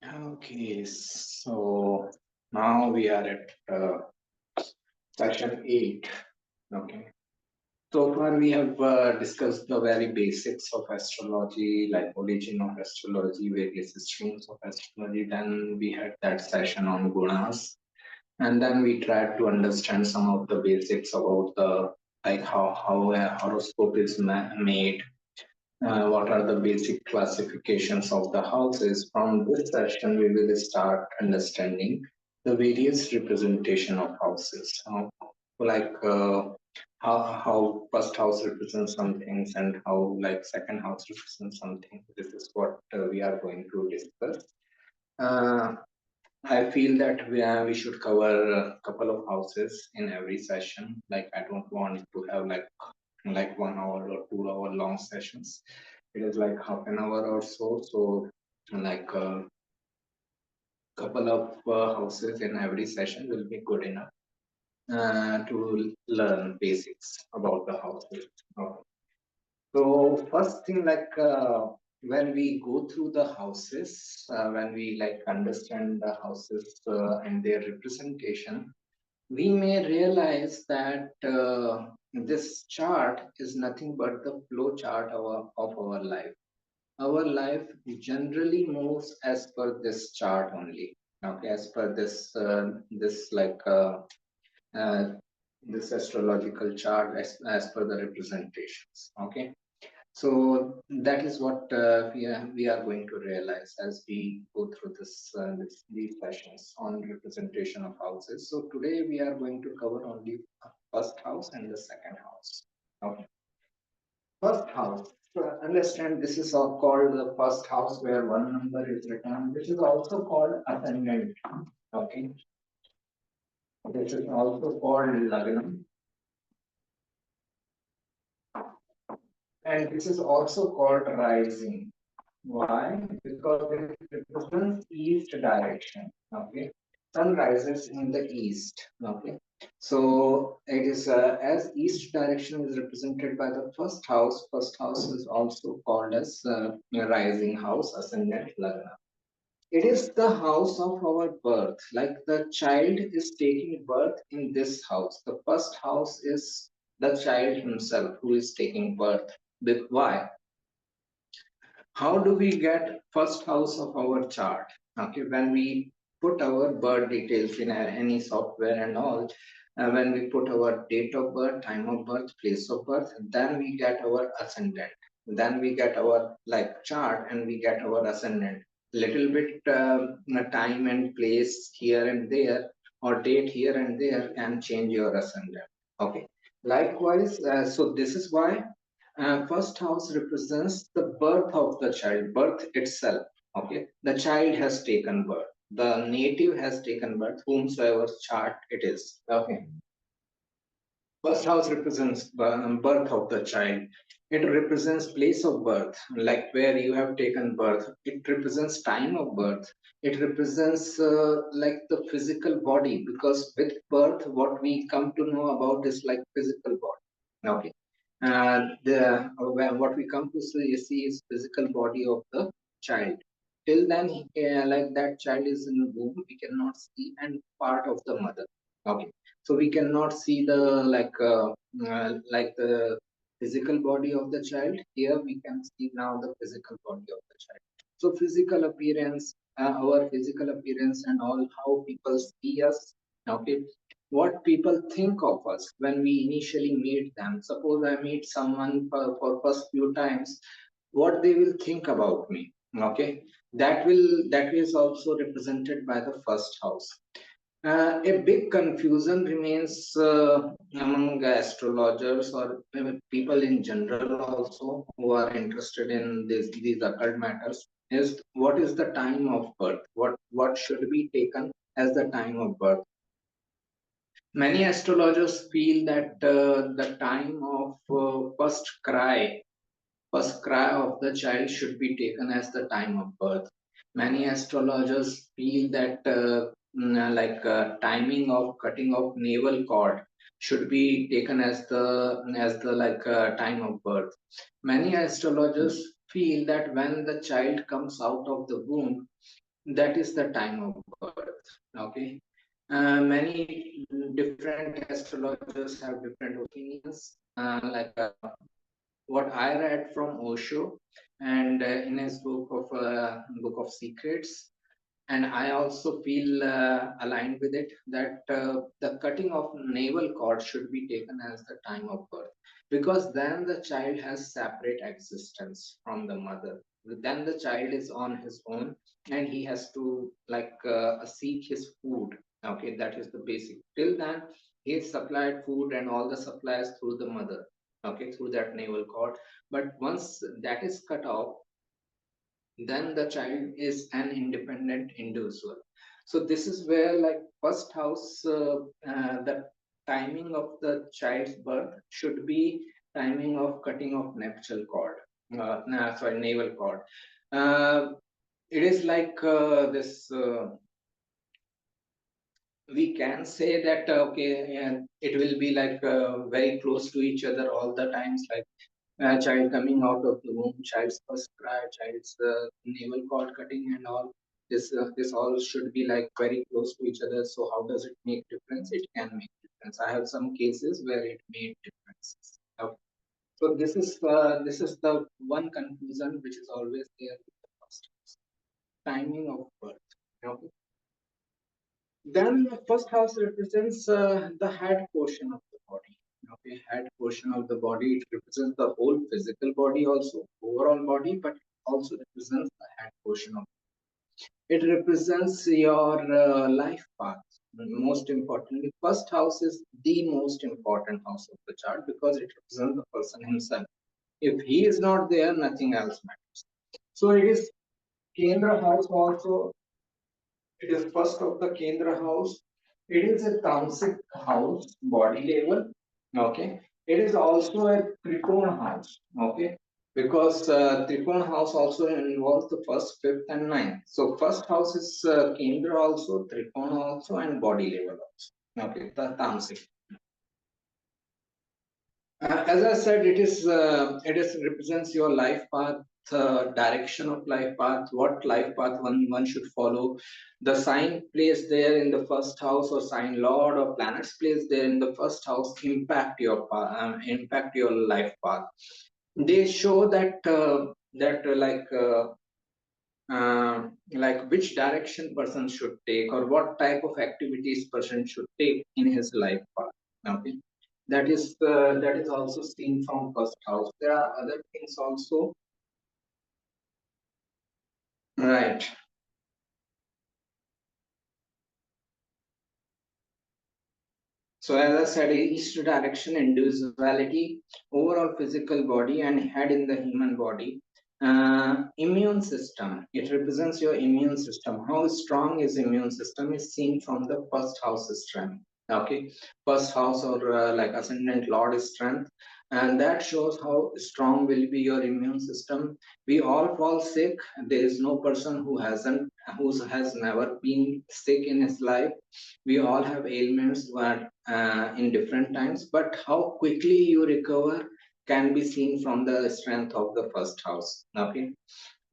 Okay, so now we are at section 8. Okay, so far we have discussed the very basics of astrology, like origin of astrology, various streams of astrology. Then we had that session on gunas, and then we tried to understand some of the basics about the like how a horoscope is made, what are the basic classifications of the houses. From this session, we will start understanding the various representation of houses. Like how first house represents some things and how like second house represents something. This is what we are going to discuss. Uh, I feel that we should cover a couple of houses in every session. Like I don't want to have like 1 hour or 2 hour long sessions. It is like half an hour or so. So like a couple of houses in every session will be good enough to learn basics about the houses. Okay. So first thing when we go through the houses, when we like understand the houses and their representation, we may realize that this chart is nothing but the flow chart of our life. Our life generally moves as per this chart only. Okay, as per uh, this astrological chart as per the representations. Okay, so that is what we are going to realize as we go through these sessions on representation of houses. So today we are going to cover only first house and the second house. Okay. First house. So understand this is all called the first house where one number is written, which is also called ascendant. Okay. This is also called Lagnam. And this is also called rising. Why? Because it represents east direction. Okay. Sun rises in the east. Okay. So it is as east direction is represented by the first house. First house is also called as rising house, ascendant lagna. It is the house of our birth. Like the child is taking birth in this house. The first house is the child himself who is taking birth. Why? How do we get first house of our chart? Okay, when we put our birth details in any software and all, when we put our date of birth, time of birth, place of birth, then we get our ascendant. Then we get our like chart and we get our ascendant. Little bit time and place here and there or date here and there can change your ascendant. Okay. Likewise, so this is why first house represents the birth of the child, birth itself. Okay, the child has taken birth. The native has taken birth, whomsoever chart it is. Okay, first house represents birth of the child. It represents place of birth, like where you have taken birth. It represents time of birth. It represents like the physical body, because with birth, what we come to know about is like physical body. Okay, what we come to see is physical body of the child. Till then, like that child is in the womb, we cannot see and part of the mother. Okay, so we cannot see the like the physical body of the child. Here we can see now the physical body of the child. So physical appearance, our physical appearance and all, how people see us. Okay, what people think of us when we initially meet them. Suppose I meet someone for first few times, what they will think about me. Okay, that is also represented by the first house. A big confusion remains among astrologers or people in general also who are interested in these occult matters, is what is the time of birth? What should be taken as the time of birth? Many astrologers feel that the time of first cry of the child should be taken as the time of birth. Many astrologers feel that timing of cutting of navel cord should be taken as the time of birth. Many astrologers feel that when the child comes out of the womb, that is the time of birth. Okay. Many different astrologers have different opinions. What I read from Osho, and in his book of Secrets, and I also feel aligned with it, that the cutting of navel cord should be taken as the time of birth, because then the child has separate existence from the mother. Then the child is on his own, and he has to seek his food. Okay, that is the basic. Till then, he is supplied food and all the supplies through the mother. Okay, through that navel cord. But once that is cut off, then the child is an independent individual. So this is where, like, first house, the timing of the child's birth should be timing of cutting of nuptial cord, navel cord. uh, it is like this we can say that okay, it will be like very close to each other all the times, like child coming out of the womb, child's first cry, child's navel cord cutting, and all this all should be like very close to each other. So how does it make difference? It can make difference. I have some cases where it made differences. Okay. So this is the one confusion which is always there with the first timing of birth. Okay. Then the first house represents the head portion of the body. Okay, head portion of the body. It represents the whole physical body, also overall body, but it also represents the head portion of. It represents your life path. Most importantly, first house is the most important house of the chart because it represents the person himself. If he is not there, nothing else matters. So it is Kendra house also. It is first of the Kendra house. It is a Tamasic house, body level. Okay. It is also a Trikona house. Okay. Because Trikona house also involves the first, fifth, and ninth. So first house is Kendra also, Trikona also, and body level also. Okay. The Tamasic. As I said, it is represents your life path, direction of life path, what life path one should follow. The sign placed there in the first house, or sign lord, or planets placed there in the first house, impact your life path. They show that like which direction person should take, or what type of activities person should take in his life path. Okay, that is also seen from first house. There are other things also, right? So as I said, each direction, individuality, overall physical body, and head in the human body. Immune system. It represents your immune system. How strong is immune system is seen from the first house strength. Okay, first house, or like ascendant lord is strength, and that shows how strong will be your immune system. We all fall sick. There is no person who has never been sick in his life. We all have ailments, but in different times, but how quickly you recover can be seen from the strength of the first house. Okay,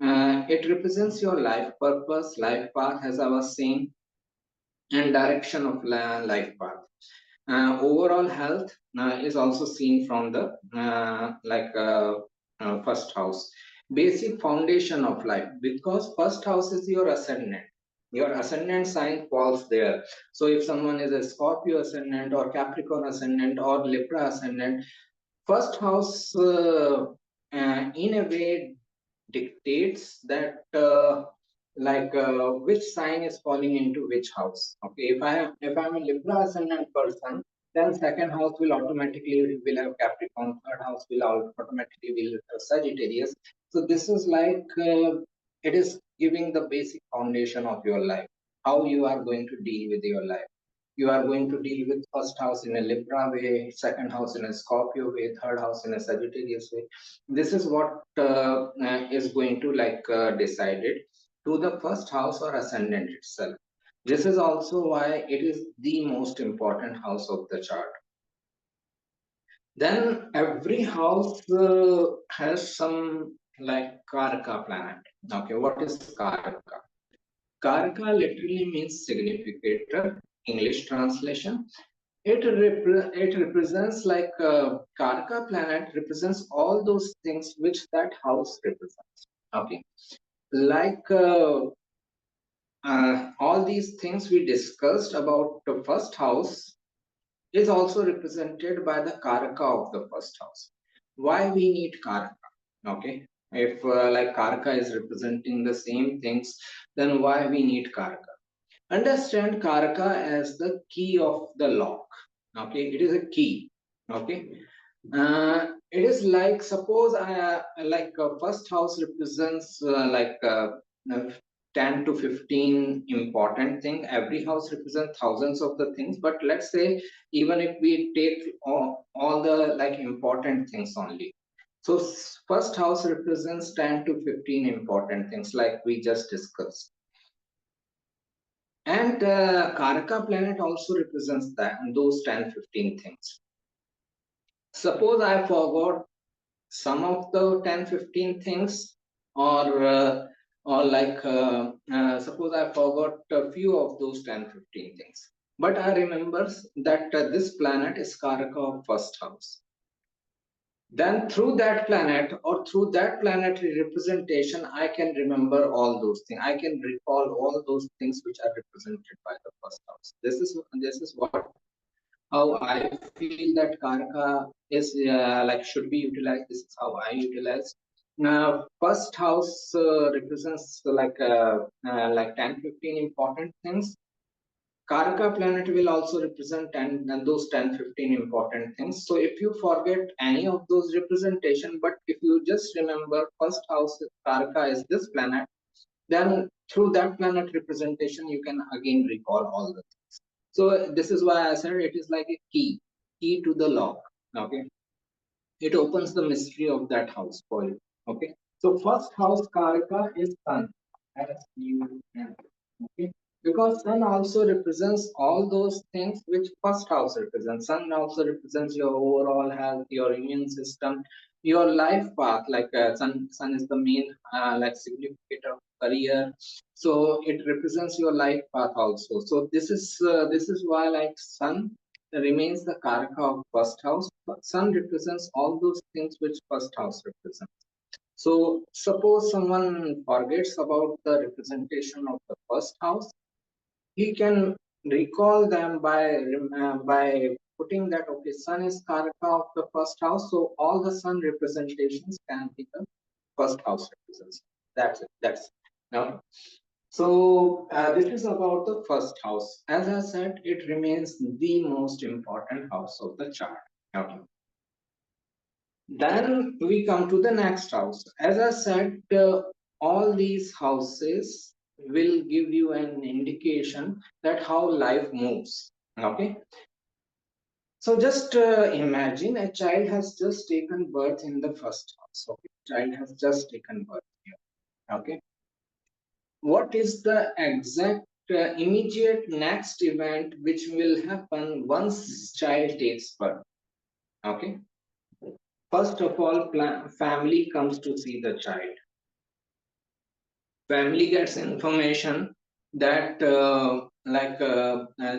it represents your life purpose, life path, as I was saying, and direction of life path. Overall health is also seen from the first house. Basic foundation of life, because first house is your ascendant. Your ascendant sign falls there. So if someone is a Scorpio ascendant, or Capricorn ascendant, or Libra ascendant, first house in a way dictates that which sign is falling into which house. Okay, if I'm a Libra ascendant person, then second house will automatically will have Capricorn, third house will automatically will have Sagittarius. So this is like it is giving the basic foundation of your life, how you are going to deal with your life. You are going to deal with first house in a Libra way, second house in a Scorpio way, third house in a Sagittarius way. This is what is going to decided to the first house or ascendant itself. This is also why it is the most important house of the chart. Then every house has some like Karaka planet. Okay, what is Karaka? Karka literally means significator, English translation. It represents like Karka planet represents all those things which that house represents. Okay, like all these things we discussed about the first house is also represented by the Karaka of the first house. Why we need Karaka? Okay, if like Karaka is representing the same things, then why we need Karaka? Understand Karaka as the key of the lock. Okay, it is a key. Okay, it is like suppose I like first house represents uh, 10 to 15 important thing. Every house represents thousands of the things, but let's say even if we take all the like important things only. So first house represents 10 to 15 important things like we just discussed. And Karaka planet also represents that those 10, 15 things. Suppose I forgot some of the 10, 15 things, or suppose I forgot a few of those 10, 15 things. But I remember that this planet is Karaka of first house. Then through that planet or through that planetary representation, I can remember all those things. I can recall all those things which are represented by the first house. This is what how I feel that Karaka is like should be utilized. This is how I utilize. Now, first house represents like 10, 15 important things. Karaka planet will also represent 10 and those 10, 15 important things. So if you forget any of those representation, but if you just remember first house Karaka is this planet, then through that planet representation, you can again recall all the things. So this is why I said it is like a key to the lock. Okay, it opens the mystery of that house for you. Okay, so first house Karaka is sun, S-U-N. Okay, because sun also represents all those things which first house represents. Sun also represents your overall health, your immune system, your life path. Like sun is the main like significator of career, so it represents your life path also. So this is why like sun remains the Karaka of first house. But sun represents all those things which first house represents. So suppose someone forgets about the representation of the first house, he can recall them by putting that okay, sun is Karaka of the first house, so all the sun representations can be the first house represents. That's it. That's it. Now, so this is about the first house. As I said, it remains the most important house of the chart. Okay. Then we come to the next house. As I said, all these houses will give you an indication that how life moves. Okay. So just imagine a child has just taken birth in the first house. Okay. Child has just taken birth here. Okay. What is the exact immediate next event which will happen once child takes birth? Okay. First of all, family comes to see the child. Family gets information that a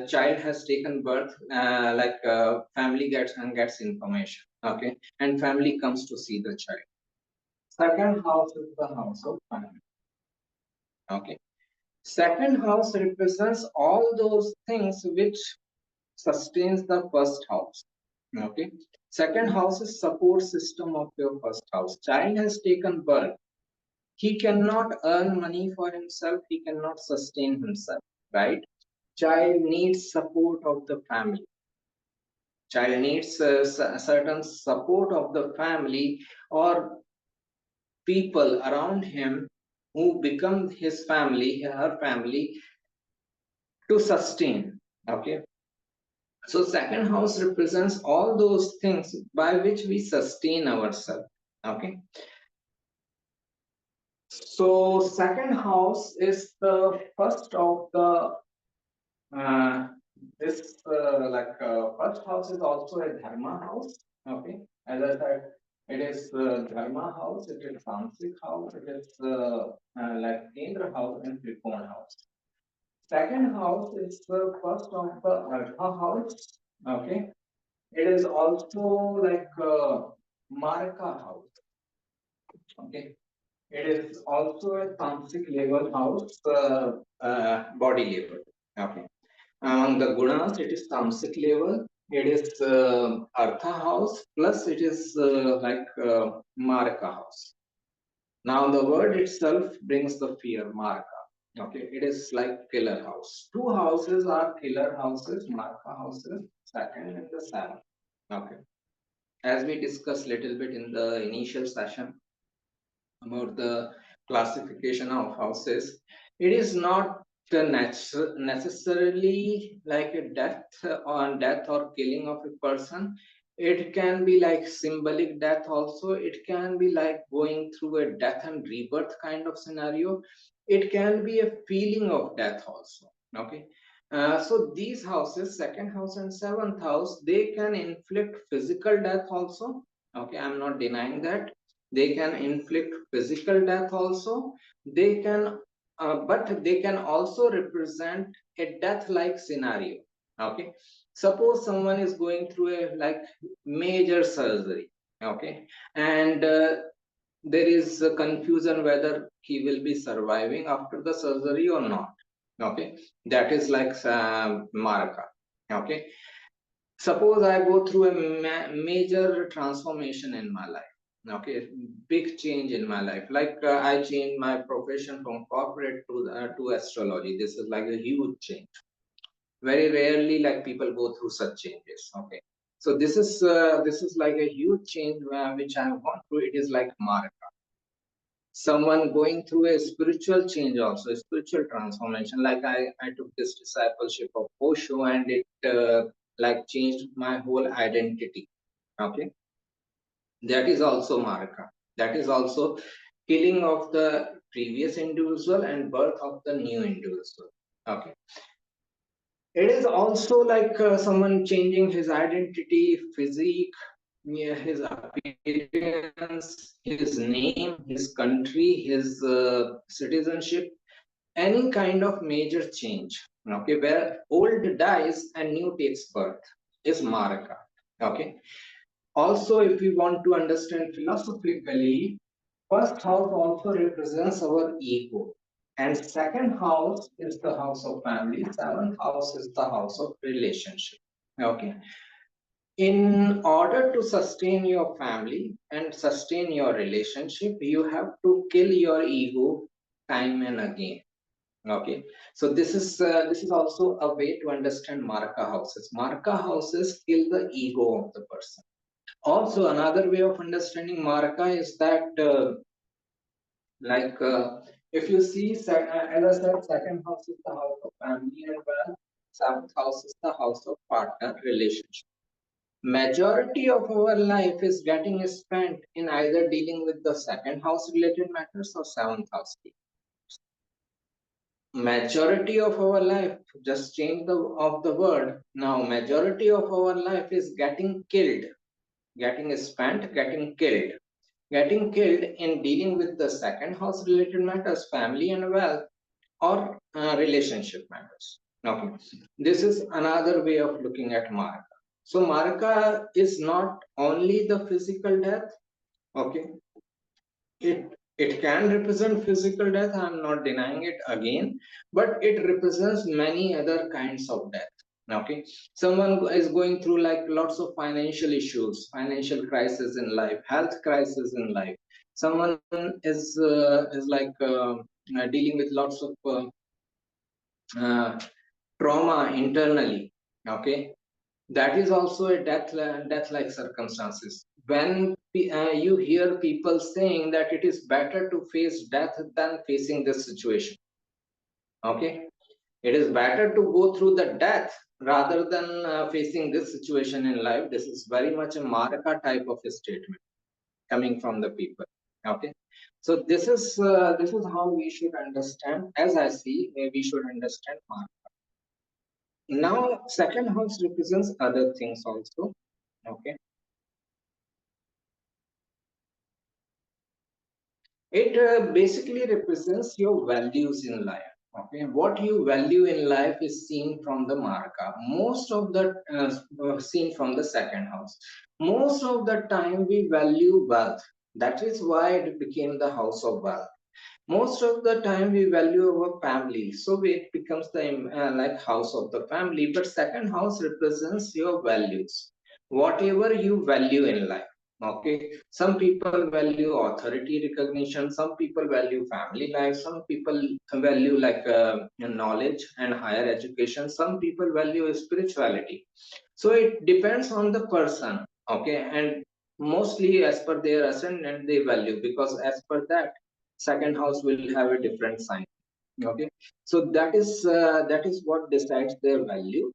child has taken birth. Family gets information. Okay, and family comes to see the child. Second house is the house of family. Okay. Second house represents all those things which sustains the first house. Okay. Second house is support system of your first house. Child has taken birth. He cannot earn money for himself. He cannot sustain himself. Right. Child needs support of the family. Child needs a certain support of the family or people around him who become his family, her family, to sustain. Okay. So second house represents all those things by which we sustain ourselves. Okay. So second house is the first of the this first house is also a dharma house. Okay. As I said, it is dharma house. It is tamasic house. It is like Kendra house and Trikona house. Second house is the first of the Artha house. Okay. It is also like Marka house. Okay. It is also a tamasic level house, body level. Okay. Among the gunas, it is tamasic level. It is Artha house plus it is Marka house. Now the word itself brings the fear, Marka. Okay, it is like killer house. Two houses are killer houses, Marka houses, second and the seventh. Okay. As we discussed little bit in the initial session about the classification of houses, it is not necessarily like a death or killing of a person. It can be like symbolic death also. It can be like going through a death and rebirth kind of scenario. It can be a feeling of death also. Okay. So these houses, second house and seventh house, they can inflict physical death also. Okay, I'm not denying that. They can inflict physical death also. They can, but they can also represent a death-like scenario. Okay, suppose someone is going through a like major surgery. Okay, and there is a confusion whether he will be surviving after the surgery or not. Okay, that is like Maraka. Okay, suppose I go through a major transformation in my life. Okay, big change in my life. Like I changed my profession from corporate to astrology. This is like a huge change. Very rarely like people go through such changes. Okay, so this is like a huge change which I have gone through. It is like Maraka. Someone going through a spiritual change also, a spiritual transformation. Like I took this discipleship of Osho and it like changed my whole identity. Okay, that is also Maraka. That is also killing of the previous individual and birth of the new individual. Okay, it is also like someone changing his identity, physique, yeah, his appearance, his name, his country, his citizenship, any kind of major change. Okay, where old dies and new takes birth is Maraka. Okay. Also, if we want to understand philosophically, first house also represents our ego, and second house is the house of family. Seventh house is the house of relationship. Okay. In order to sustain your family and sustain your relationship, you have to kill your ego time and again. Okay, so this is also a way to understand Maraka houses. Maraka houses kill the ego of the person. Also, another way of understanding Maraka is that like if you see, as I said, second house is the house of family and wealth. Seventh house is the house of partner relationship. Majority of our life is getting spent in either dealing with the second house related matters or seventh house. Majority of our life, just change the of the word. Now majority of our life is getting killed, getting spent, getting killed in dealing with the second house related matters, family and wealth, or relationship matters. Okay, this is another way of looking at Maraka. So Maraka is not only the physical death. Okay, it can represent physical death. I'm not denying it again, but it represents many other kinds of death. Okay, someone is going through like lots of financial issues, financial crisis in life, health crisis in life. Someone is like dealing with lots of trauma internally. Okay, that is also a death like circumstances. When you hear people saying that it is better to face death than facing this situation. Okay, it is better to go through the death rather than facing this situation in life. This is very much a Maraka type of a statement coming from the people. Okay, so this is how we should understand, as I see, we should understand Maraka. Now second house represents other things also. Okay, it basically represents your values in life. Okay, what you value in life is seen from the marka. Most of the seen from the second house. Most of the time we value wealth. That is why it became the house of wealth. Most of the time we value our family, so it becomes the like house of the family. But second house represents your values, whatever you value in life. Okay, some people value authority recognition, some people value family life, some people value like knowledge and higher education, some people value spirituality. So it depends on the person. Okay, and mostly as per their ascendant they value, because as per that second house will have a different sign. Okay, so that is what decides their value.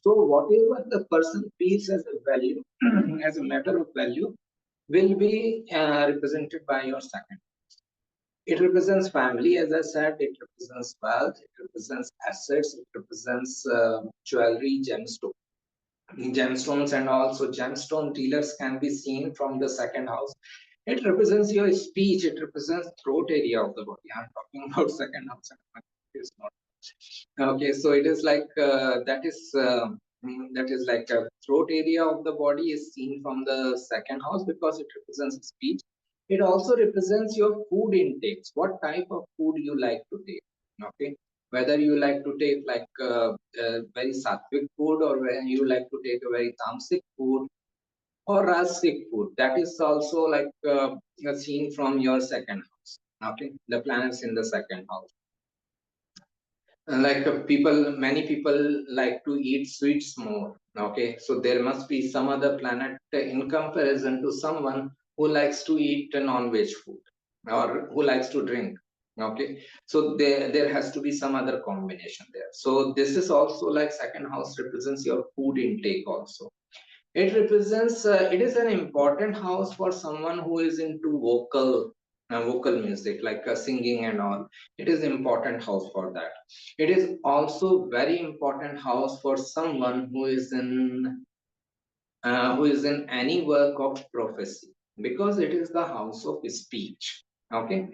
So whatever the person feels as a value as a matter of value will be represented by your second. It represents family, as I said. It represents wealth, it represents assets, it represents jewelry, gemstones, and also gemstone dealers can be seen from the second house. It represents your speech, it represents throat area of the body. I'm talking about second house. It's not. Okay, so it is like that is like a throat area of the body is seen from the second house because it represents speech. It also represents your food intakes, what type of food you like to take. Okay, whether you like to take like very sattvic food, or whether you like to take a very tamasic food or rasic food. That is also like seen from your second house. Okay, the planets in the second house. Like many people like to eat sweets more. Okay, so there must be some other planet in comparison to someone who likes to eat non-veg food or who likes to drink. Okay, so there has to be some other combination there. So this is also like second house represents your food intake also. It represents it is an important house for someone who is into vocal music, like singing and all. It is important house for that. It is also very important house for someone who is in any work of prophecy, because it is the house of speech. Okay,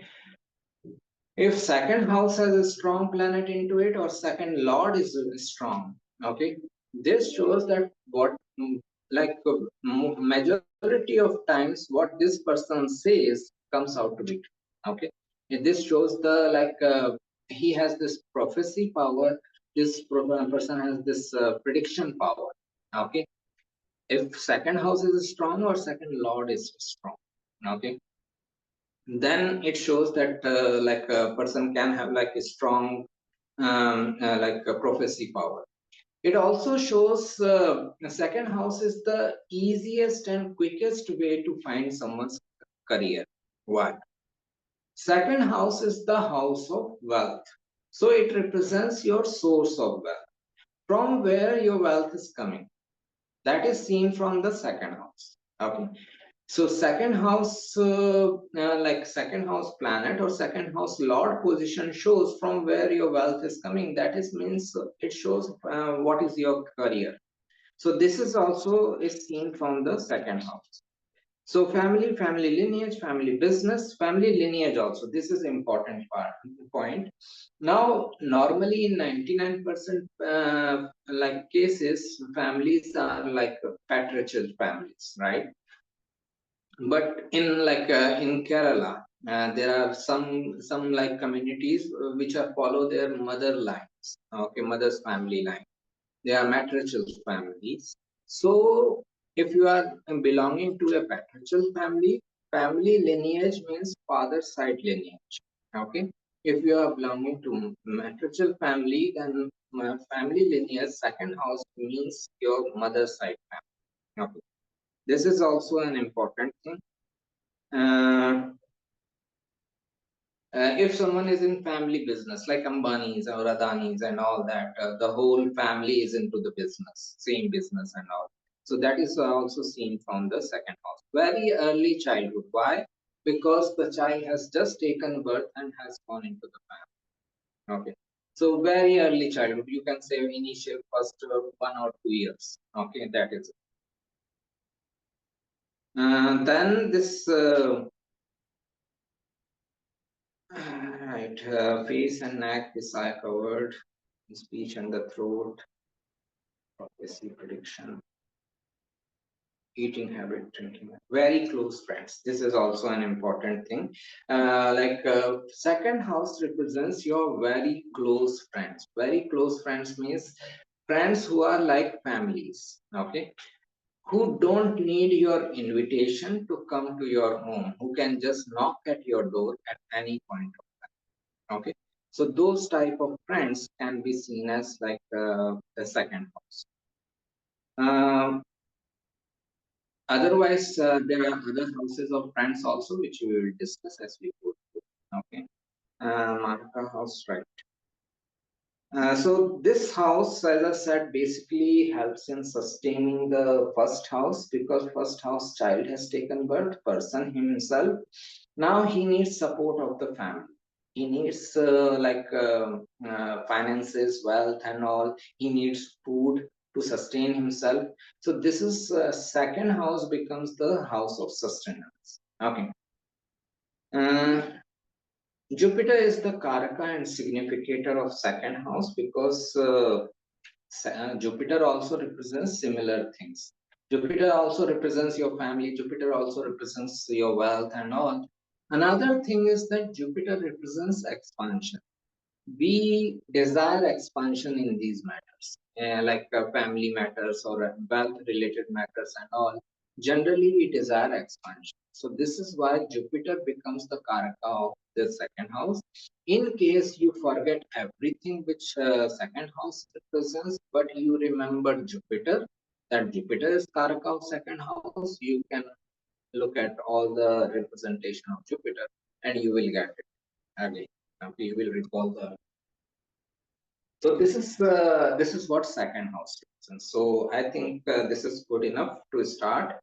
if second house has a strong planet into it, or second lord is strong, okay, this shows that what like majority of times what this person says comes out to be true. Okay, and this shows the like he has this prophecy power. This person has this prediction power. Okay, if second house is strong or second lord is strong, okay, then it shows that like a person can have like a strong like a prophecy power. It also shows the second house is the easiest and quickest way to find someone's career. Why? Second house is the house of wealth, so it represents your source of wealth, from where your wealth is coming. That is seen from the second house. Okay, so second house, like second house planet or second house lord position shows from where your wealth is coming. That is means it shows what is your career. So this is also is seen from the second house. So family, family lineage, family business, family lineage also. This is important point. Now, normally in 99% like cases, families are like patriarchal families, right? But in like in Kerala, there are some like communities which are follow their mother lines. Okay, mother's family line. They are matriarchal families. So if you are belonging to a patriarchal family, family lineage means father's side lineage. Okay, if you are belonging to matriarchal family, then family lineage second house means your mother's side family. Okay, this is also an important thing. uh, if someone is in family business like Ambani's or Adani's and all that, the whole family is into the business, same business and all. So that is also seen from the second house. Very early childhood. Why? Because the child has just taken birth and has gone into the family. Okay. So very early childhood, you can say initial first 1 or 2 years. Okay, that is it. Then this Right, face and neck is eye covered, speech and the throat, prophecy prediction, eating habit, drinking habit. Very close friends. This is also an important thing. Second house represents your very close friends. Very close friends means friends who are like families. Okay, who don't need your invitation to come to your home, who can just knock at your door at any point of time. Okay, so those type of friends can be seen as like the second house. Um, Otherwise, there are other houses of friends also, which we will discuss as we go through. Okay, Marka house, right? So this house, as I said, basically helps in sustaining the first house, because first house child has taken birth, person himself. Now he needs support of the family. He needs finances, wealth, and all. He needs food to sustain himself. So this is second house becomes the house of sustenance. Okay. Uh, Jupiter is the karaka and significator of second house, because Jupiter also represents similar things. Jupiter also represents your family. Jupiter also represents your wealth and all. Another thing is that Jupiter represents expansion. We desire expansion in these matters, like family matters or wealth related matters and all. Generally, we desire expansion. So, this is why Jupiter becomes the Karaka of the second house. In case you forget everything which second house represents, but you remember Jupiter, that Jupiter is Karaka of second house, you can look at all the representation of Jupiter and you will get it again. You will recall the. So this is what second house represents. So I think this is good enough to start.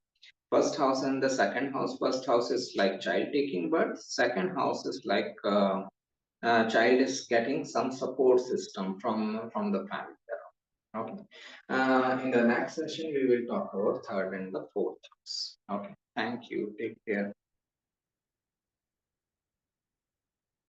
First house and the second house. First house is like child taking birth. Second house is like child is getting some support system from the family. Okay. In the next session, we will talk about third and the fourth house. Okay. Thank you. Take care.